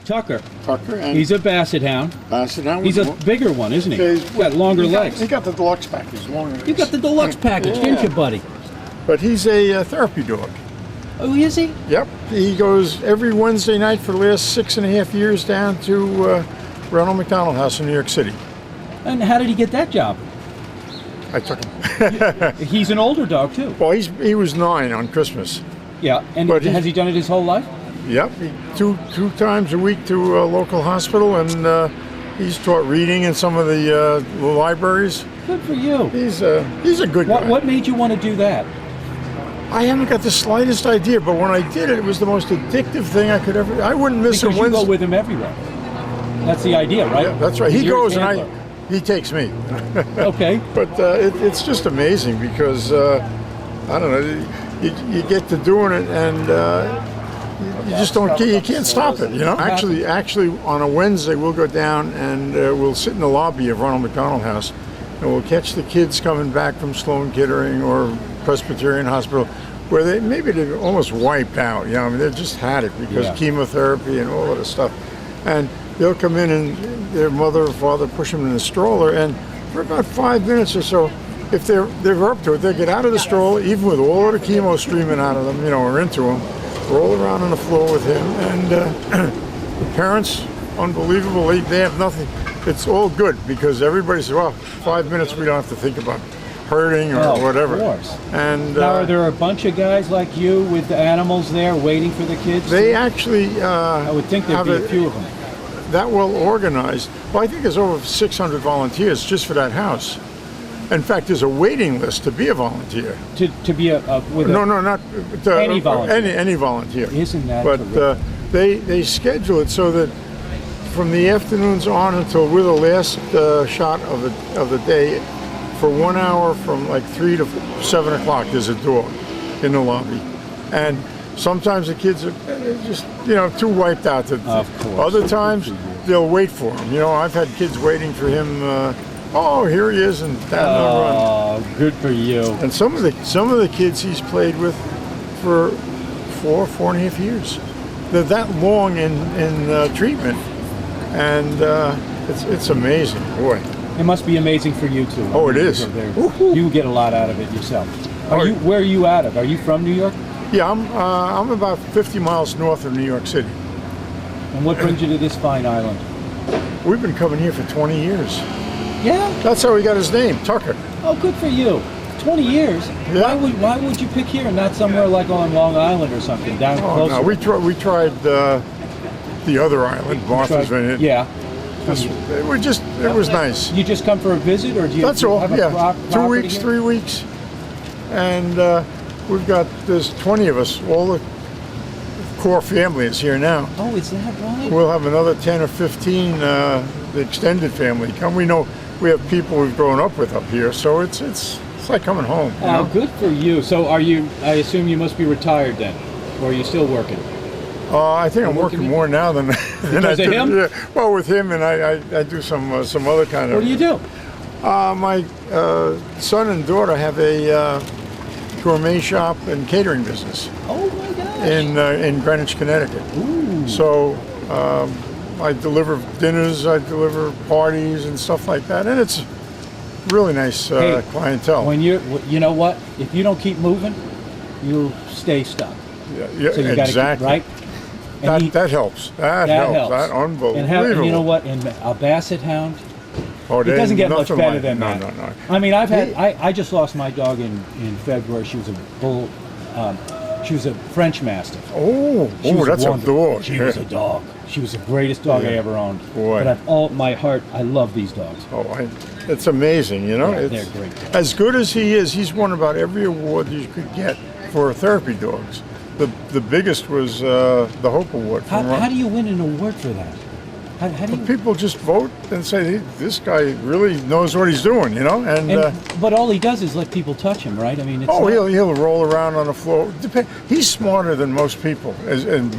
Tucker. Tucker, and He's a Basset Hound. Basset Hound. He's a bigger one, isn't he? He's got longer legs. He got the deluxe package. Longer. You got the deluxe package, didn't you, buddy? But he's a therapy dog. Oh, is he? Yep. He goes every Wednesday night for the last 6.5 years down to Ronald McDonald House in New York City. And how did he get that job? I took him. He's an older dog, too. Well, he was 9 on Christmas. Yeah, and But has he done it his whole life? Yep. Two times a week to a local hospital, and he's taught reading in some of the libraries. Good for you. He's a good guy. What made you want to do that? I haven't got the slightest idea, but when I did it, it was the most addictive thing I could ever. I wouldn't miss Because a you Wednesday. go with him everywhere. That's the idea, right? Yeah, that's right. He You're goes his and handler. he takes me. Okay. But it's just amazing because I don't know. You get to doing it and you just don't. You can't stop it. You know. Actually, on a Wednesday we'll go down and we'll sit in the lobby of Ronald McDonald House, and we'll catch the kids coming back from Sloan Kettering or Presbyterian Hospital, where they're almost wiped out. You know, I mean, they just had it because chemotherapy and all of this stuff, and they'll come in and their mother or father push them in the stroller, and for about 5 minutes or so, if they're up to it, they get out of the stroller, even with all of the chemo streaming out of them, you know, or into them, roll around on the floor with him, and the parents, unbelievable, they have nothing. It's all good because everybody says, well, 5 minutes we don't have to think about hurting or whatever. Of course. And now, are there a bunch of guys like you with the animals there waiting for the kids? They actually I would think there'd be a few of them. That well organized. Well, I think there's over 600 volunteers just for that house. In fact, there's a waiting list to be a volunteer. To be No, not any volunteer. Any volunteer. Isn't that But they schedule it so that from the afternoons on until we're the last shot of the day, for 1 hour from like 3 to 7 o'clock, there's a dog in the lobby, and sometimes the kids are just too wiped out. Of course. Other times they'll wait for him. You know, I've had kids waiting for him. Oh, here he is, and down the run. Oh, good for you. And some of the kids he's played with for 4.5 years. They're that long in treatment, and it's amazing, boy. It must be amazing for you too. Oh, it is. You get a lot out of it yourself. Where are you out of? Are you from New York? Yeah, I'm about 50 miles north of New York City. And what brings you to this fine island? We've been coming here for 20 years. Yeah? That's how he got his name, Tucker. Oh, good for you. 20 years? Yeah. Why would you pick here and not somewhere like on Long Island or something, down closer? No, we tried the other island, Martha's Vineyard. Yeah. It was nice. You just come for a visit, or do you? That's all. Have Yeah, a 2 weeks, here? 3 weeks, and there's 20 of us. All the core family is here now. Oh, is that right? We'll have another 10 or 15. The extended family come. We know we have people we've grown up with up here, so it's like coming home. You know? Good for you. So are you? I assume you must be retired then, or are you still working? I think I'm working more now than I Because of him? Yeah. Well, with him, and I do some other kind of. What do you do? My son and daughter have a gourmet shop and catering business. Oh my gosh. In Greenwich, Connecticut. Ooh. So I deliver dinners, I deliver parties and stuff like that, and it's really nice clientele. When you know what? If you don't keep moving, you'll stay stuck. Yeah, So you exactly. gotta keep, right? That helps. That helps. That unbelievable. And you know what? In a Basset Hound, it doesn't get much better like, than that. No. I mean, I just lost my dog in February. She was a bull. She was a French Mastiff. That's a dog. She was a dog. She was the greatest dog I ever owned. Boy. But of all my heart, I love these dogs. It's amazing, you know. Yeah, they're great. As good as he is, he's won about every award you could get for therapy dogs. The biggest was the Hope Award. How do you win an award for that? How do you? People just vote and say, hey, this guy really knows what he's doing, you know. But all he does is let people touch him, right? I mean, it's he'll roll around on the floor. He's smarter than most people, and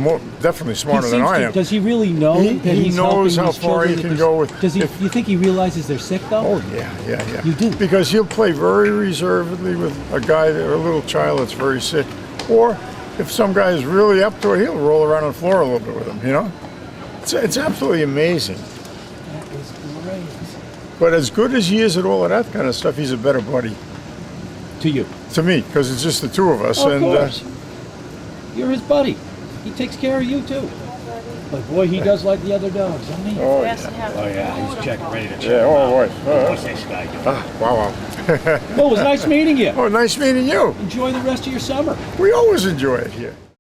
definitely smarter than I am. Does he really know that he he's knows helping how these far he children can go with. Does he? You think he realizes they're sick though? Oh yeah. You do? Because he'll play very reservedly with a guy or a little child that's very sick, or if some guy is really up to it, he'll roll around on the floor a little bit with him, you know. It's absolutely amazing. That is great. But as good as he is at all of that kind of stuff, he's a better buddy To you. to me because it's just the two of us. Of and course. You're his buddy. He takes care of you too. But boy, he does like the other dogs, doesn't he? oh Yes, yeah, it has. Oh yeah, he's checking, ready to check. yeah, oh boy. What's this guy doing? Wow. Well, it was nice meeting you. Oh, nice meeting you. Enjoy the rest of your summer. We always enjoy it here.